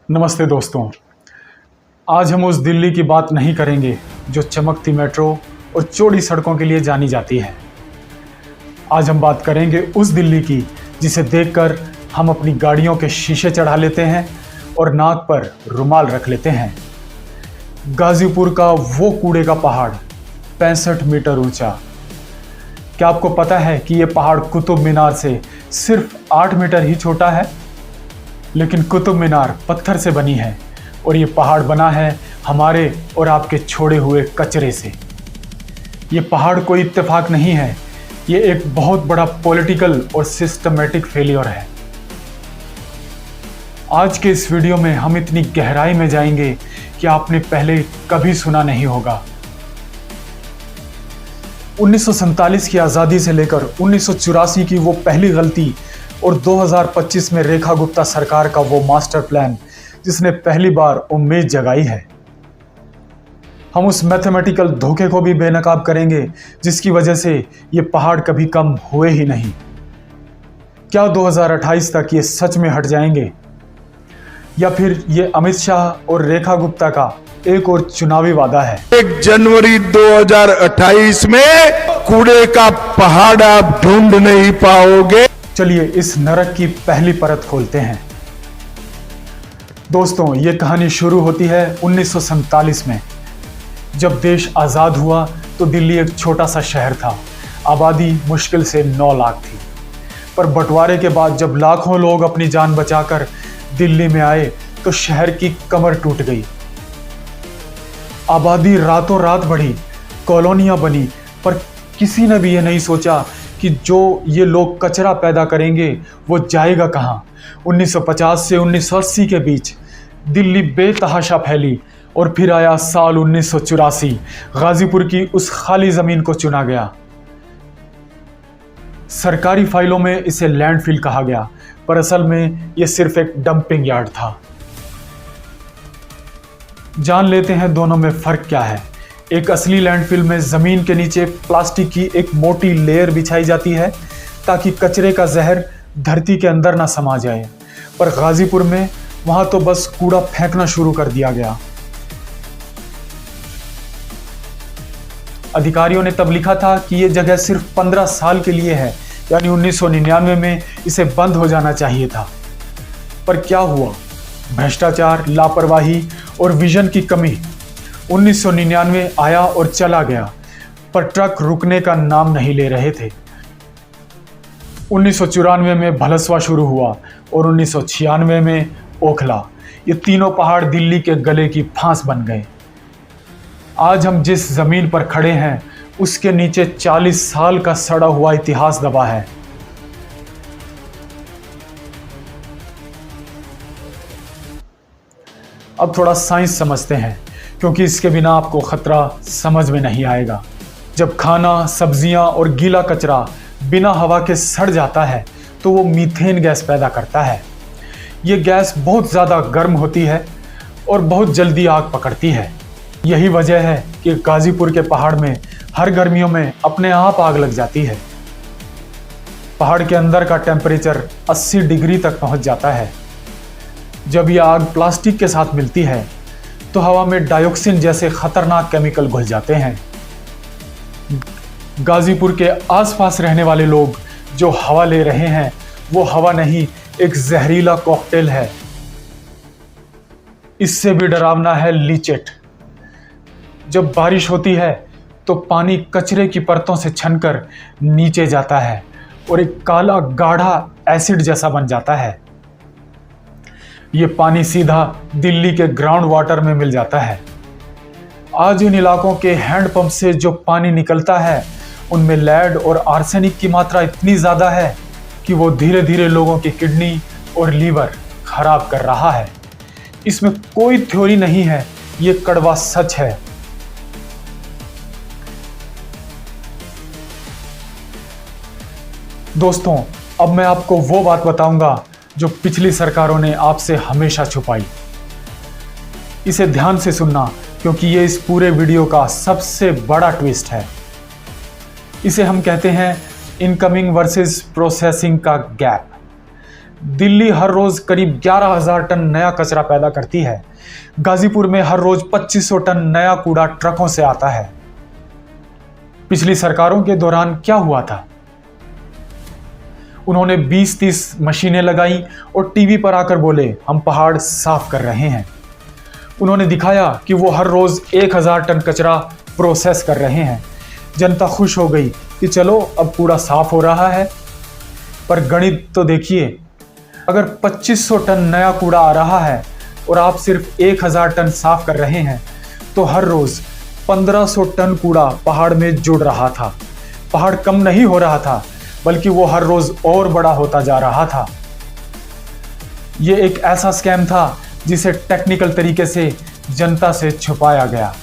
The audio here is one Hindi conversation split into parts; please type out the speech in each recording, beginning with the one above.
नमस्ते दोस्तों। आज हम उस दिल्ली की बात नहीं करेंगे जो चमकती मेट्रो और चौड़ी सड़कों के लिए जानी जाती है। आज हम बात करेंगे उस दिल्ली की जिसे देखकर हम अपनी गाड़ियों के शीशे चढ़ा लेते हैं और नाक पर रुमाल रख लेते हैं। गाजीपुर का वो कूड़े का पहाड़ 65 मीटर ऊंचा। क्या आपको पता है कि ये पहाड़ कुतुब मीनार से सिर्फ 8 मीटर ही छोटा है? लेकिन कुतुब मीनार पत्थर से बनी है और ये पहाड़ बना है हमारे और आपके छोड़े हुए कचरे से। ये पहाड़ कोई इत्तेफाक नहीं है, ये एक बहुत बड़ा पॉलिटिकल और सिस्टमेटिक फेलियर है। आज के इस वीडियो में हम इतनी गहराई में जाएंगे कि आपने पहले कभी सुना नहीं होगा। 1947 की आज़ादी से लेकर 1984 की वो पहली गलती और 2025 में रेखा गुप्ता सरकार का वो मास्टर प्लान जिसने पहली बार उम्मीद जगाई है। हम उस मैथमेटिकल धोखे को भी बेनकाब करेंगे जिसकी वजह से ये पहाड़ कभी कम हुए ही नहीं। क्या 2028 तक ये सच में हट जाएंगे या फिर ये अमित शाह और रेखा गुप्ता का एक और चुनावी वादा है? 1 जनवरी 2028 में कूड़े का पहाड़ आप ढूंढ नहीं पाओगे। चलिए इस नरक की पहली परत खोलते हैं। दोस्तों, ये कहानी शुरू होती है 1947 में। जब देश आज़ाद हुआ तो दिल्ली एक छोटा सा शहर था। आबादी मुश्किल से 9 लाख थी। पर बंटवारे के बाद जब लाखों लोग अपनी जान बचाकर दिल्ली में आए तो शहर की कमर टूट गई। आबादी रातों रात बढ़ी, कॉलोनियां बनी, पर किसी ने भी ये नहीं सोचा कि जो ये लोग कचरा पैदा करेंगे वो जाएगा कहाँ। 1950 से 1980 के बीच दिल्ली बेतहाशा फैली और फिर आया साल 1984। गाजीपुर की उस खाली ज़मीन को चुना गया। सरकारी फाइलों में इसे लैंडफिल कहा गया, पर असल में ये सिर्फ एक डंपिंग यार्ड था। जान लेते हैं दोनों में फ़र्क क्या है। एक असली लैंडफिल में ज़मीन के नीचे प्लास्टिक की एक मोटी लेयर बिछाई जाती है ताकि कचरे का जहर धरती के अंदर ना समा जाए, पर गाजीपुर में वहाँ तो बस कूड़ा फेंकना शुरू कर दिया गया। अधिकारियों ने तब लिखा था कि ये जगह सिर्फ 15 साल के लिए है, यानी 1999 में इसे बंद हो जाना चाहिए था। पर क्या हुआ? भ्रष्टाचार, लापरवाही और विजन की कमी। 1999 आया और चला गया, पर ट्रक रुकने का नाम नहीं ले रहे थे। 1994 में भलसवा शुरू हुआ और 1996 में ओखला। ये तीनों पहाड़ दिल्ली के गले की फांस बन गए। आज हम जिस जमीन पर खड़े हैं उसके नीचे 40 साल का सड़ा हुआ इतिहास दबा है। अब थोड़ा साइंस समझते हैं, क्योंकि इसके बिना आपको खतरा समझ में नहीं आएगा। जब खाना, सब्जियां और गीला कचरा बिना हवा के सड़ जाता है तो वो मीथेन गैस पैदा करता है। ये गैस बहुत ज़्यादा गर्म होती है और बहुत जल्दी आग पकड़ती है। यही वजह है कि गाजीपुर के पहाड़ में हर गर्मियों में अपने आप आग लग जाती है। पहाड़ के अंदर का टेम्परेचर 80 डिग्री तक पहुंच जाता है। जब यह आग प्लास्टिक के साथ मिलती है तो हवा में डाइऑक्सिन जैसे खतरनाक केमिकल घुल जाते हैं। गाजीपुर के आसपास रहने वाले लोग जो हवा ले रहे हैं वो हवा नहीं, एक जहरीला कॉकटेल है। इससे भी डरावना है लीचेट। जब बारिश होती है तो पानी कचरे की परतों से छनकर नीचे जाता है और एक काला गाढ़ा एसिड जैसा बन जाता है। ये पानी सीधा दिल्ली के ग्राउंड वाटर में मिल जाता है। आज इन इलाकों के हैंडपंप से जो पानी निकलता है उनमें लेड और आर्सेनिक की मात्रा इतनी ज़्यादा है कि वो धीरे धीरे लोगों की किडनी और लीवर खराब कर रहा है। इसमें कोई थ्योरी नहीं है, ये कड़वा सच है। दोस्तों, अब मैं आपको वो बात बताऊंगा जो पिछली सरकारों ने आपसे हमेशा छुपाई। इसे ध्यान से सुनना, क्योंकि ये इस पूरे वीडियो का सबसे बड़ा ट्विस्ट है। इसे हम कहते हैं इनकमिंग वर्सेस प्रोसेसिंग का गैप। दिल्ली हर रोज करीब 11,000 टन नया कचरा पैदा करती है। गाजीपुर में हर रोज 2500 टन नया कूड़ा ट्रकों से आता है। पिछली सरकारों के दौरान क्या हुआ था? उन्होंने 20-30 मशीनें लगाई और टीवी पर आकर बोले हम पहाड़ साफ कर रहे हैं। उन्होंने दिखाया कि वो हर रोज 1000 टन कचरा प्रोसेस कर रहे हैं। जनता खुश हो गई कि चलो अब कूड़ा साफ हो रहा है। पर गणित तो देखिए, अगर 2500 टन नया कूड़ा आ रहा है और आप सिर्फ 1000 टन साफ कर रहे हैं तो हर रोज 1500 टन कूड़ा पहाड़ में जुड़ रहा था। पहाड़ कम नहीं हो रहा था, बल्कि वो हर रोज और बड़ा होता जा रहा था। ये एक ऐसा स्कैम था जिसे टेक्निकल तरीके से जनता से छुपाया गया।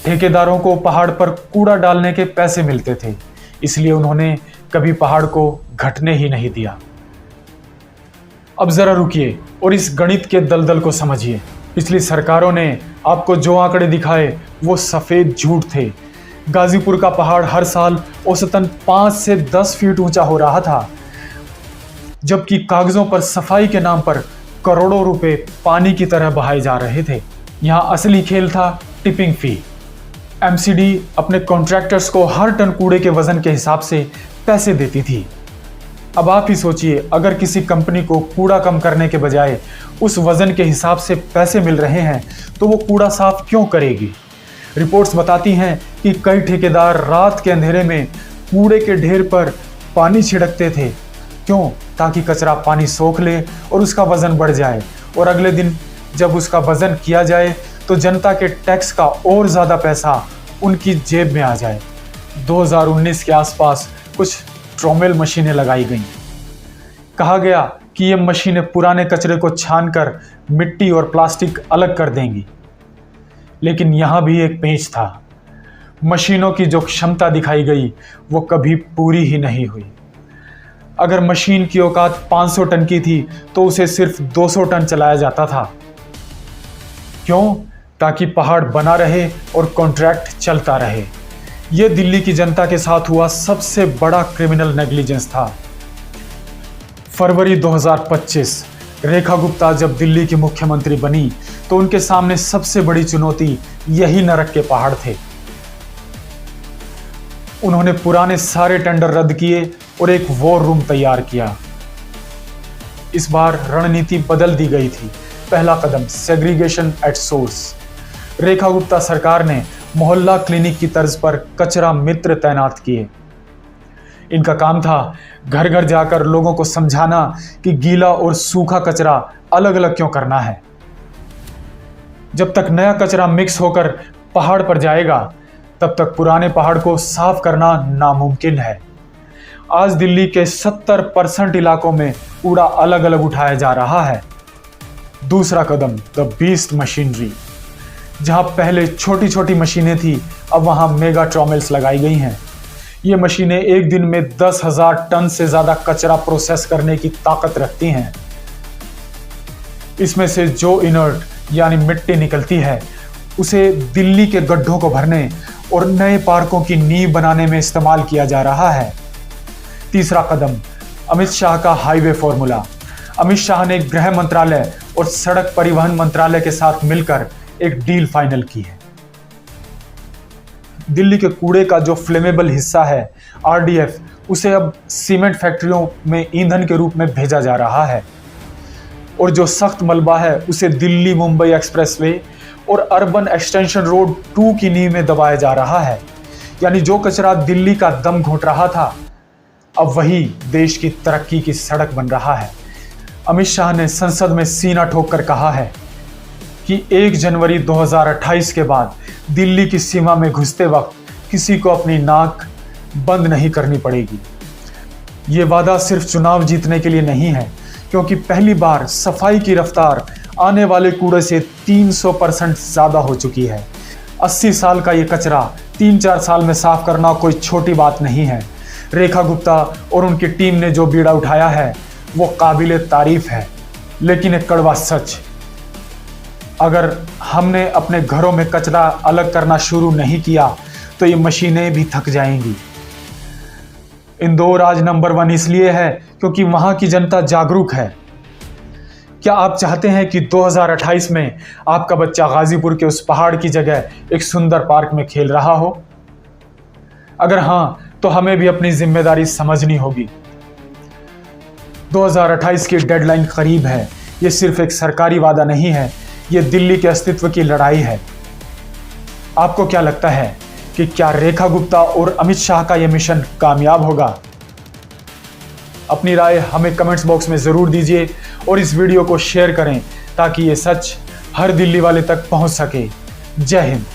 ठेकेदारों को पहाड़ पर कूड़ा डालने के पैसे मिलते थे, इसलिए उन्होंने कभी पहाड़ को घटने ही नहीं दिया। अब जरा रुकिए और इस गणित के दलदल को समझिए। पिछली सरकारों ने आपको जो आंकड़े दिखाए वो सफेद झूठ थे। गाजीपुर का पहाड़ हर साल औसतन 5 से 10 फीट ऊंचा हो रहा था, जबकि कागजों पर सफाई के नाम पर करोड़ों रुपए पानी की तरह बहाए जा रहे थे। यहां असली खेल था टिपिंग फी। एमसीडी अपने कॉन्ट्रैक्टर्स को हर टन कूड़े के वजन के हिसाब से पैसे देती थी। अब आप ही सोचिए, अगर किसी कंपनी को कूड़ा कम करने के बजाय उस वजन के हिसाब से पैसे मिल रहे हैं तो वो कूड़ा साफ क्यों करेगी? रिपोर्ट्स बताती हैं कि कई ठेकेदार रात के अंधेरे में कूड़े के ढेर पर पानी छिड़कते थे। क्यों? ताकि कचरा पानी सोख ले और उसका वजन बढ़ जाए, और अगले दिन जब उसका वजन किया जाए तो जनता के टैक्स का और ज़्यादा पैसा उनकी जेब में आ जाए। 2019 के आसपास कुछ ट्रोमेल मशीनें लगाई गईं। कहा गया कि ये मशीनें पुराने कचरे को छानकर मिट्टी और प्लास्टिक अलग कर देंगी, लेकिन यहां भी एक पेंच था। मशीनों की जो क्षमता दिखाई गई वो कभी पूरी ही नहीं हुई। अगर मशीन की औकात 500 टन की थी तो उसे सिर्फ 200 टन चलाया जाता था। क्यों? ताकि पहाड़ बना रहे और कॉन्ट्रैक्ट चलता रहे। यह दिल्ली की जनता के साथ हुआ सबसे बड़ा क्रिमिनल नेग्लिजेंस था। फरवरी 2025 रेखा गुप्ता जब दिल्ली की मुख्यमंत्री बनी तो उनके सामने सबसे बड़ी चुनौती यही नरक के पहाड़ थे। उन्होंने पुराने सारे टेंडर रद्द किए और एक वॉर रूम तैयार किया। इस बार रणनीति बदल दी गई थी। पहला कदम segregation at source. Rekha Gupta सरकार ने मोहल्ला क्लिनिक की तर्ज पर कचरा मित्र तैनात किए। इनका काम था घर घर जाकर लोगों को समझाना कि गीला और सूखा कचरा अलग अलग क्यों करना है। जब तक नया कचरा मिक्स होकर पहाड़ पर जाएगा तब तक पुराने पहाड़ को साफ करना नामुमकिन है। आज दिल्ली के 70% इलाकों में कूड़ा अलग अलग उठाया जा रहा है। दूसरा कदम द बीस्ट मशीनरी। जहां पहले छोटी छोटी मशीनें थी, अब वहां मेगा ट्रोमेल्स लगाई गई हैं। ये मशीनें एक दिन में 10,000 टन से ज्यादा कचरा प्रोसेस करने की ताकत रखती हैं। इसमें से जो इनर्ट यानी मिट्टी निकलती है उसे दिल्ली के गड्ढों को भरने और नए पार्कों की नींव बनाने में इस्तेमाल किया जा रहा है। तीसरा कदम अमित शाह का हाईवे फॉर्मूला। अमित शाह ने गृह मंत्रालय और सड़क परिवहन मंत्रालय के साथ मिलकर एक डील फाइनल की है। दिल्ली के कूड़े का जो फ्लेमेबल हिस्सा है आरडीएफ, उसे अब सीमेंट फैक्ट्रियों में ईंधन के रूप में भेजा जा रहा है, और जो सख्त मलबा है उसे दिल्ली मुंबई एक्सप्रेसवे और अर्बन एक्सटेंशन रोड 2 की नींव में दबाया जा रहा है। यानी जो कचरा दिल्ली का दम घोंट रहा था, अब वही देश की तरक्की की सड़क बन रहा है। अमित शाह ने संसद में सीना ठोक कर कहा है कि 1 जनवरी 2028 के बाद दिल्ली की सीमा में घुसते वक्त किसी को अपनी नाक बंद नहीं करनी पड़ेगी। ये वादा सिर्फ चुनाव जीतने के लिए नहीं है, क्योंकि पहली बार सफाई की रफ्तार आने वाले कूड़े से 300% ज़्यादा हो चुकी है। 80 साल का ये कचरा 3-4 साल में साफ करना कोई छोटी बात नहीं है। रेखा गुप्ता और उनकी टीम ने जो बीड़ा उठाया है वो काबिले तारीफ है, लेकिन एक कड़वा सच, अगर हमने अपने घरों में कचरा अलग करना शुरू नहीं किया तो ये मशीनें भी थक जाएंगी। इंदौर आज नंबर 1 इसलिए है क्योंकि वहां की जनता जागरूक है। क्या आप चाहते हैं कि 2028 में आपका बच्चा गाजीपुर के उस पहाड़ की जगह एक सुंदर पार्क में खेल रहा हो? अगर हां, तो हमें भी अपनी जिम्मेदारी समझनी होगी। 2028 की डेडलाइन करीब है। ये सिर्फ एक सरकारी वादा नहीं है, ये दिल्ली के अस्तित्व की लड़ाई है। आपको क्या लगता है कि क्या रेखा गुप्ता और अमित शाह का यह मिशन कामयाब होगा? अपनी राय हमें कमेंट्स बॉक्स में जरूर दीजिए और इस वीडियो को शेयर करें ताकि ये सच हर दिल्ली वाले तक पहुंच सके। जय हिंद।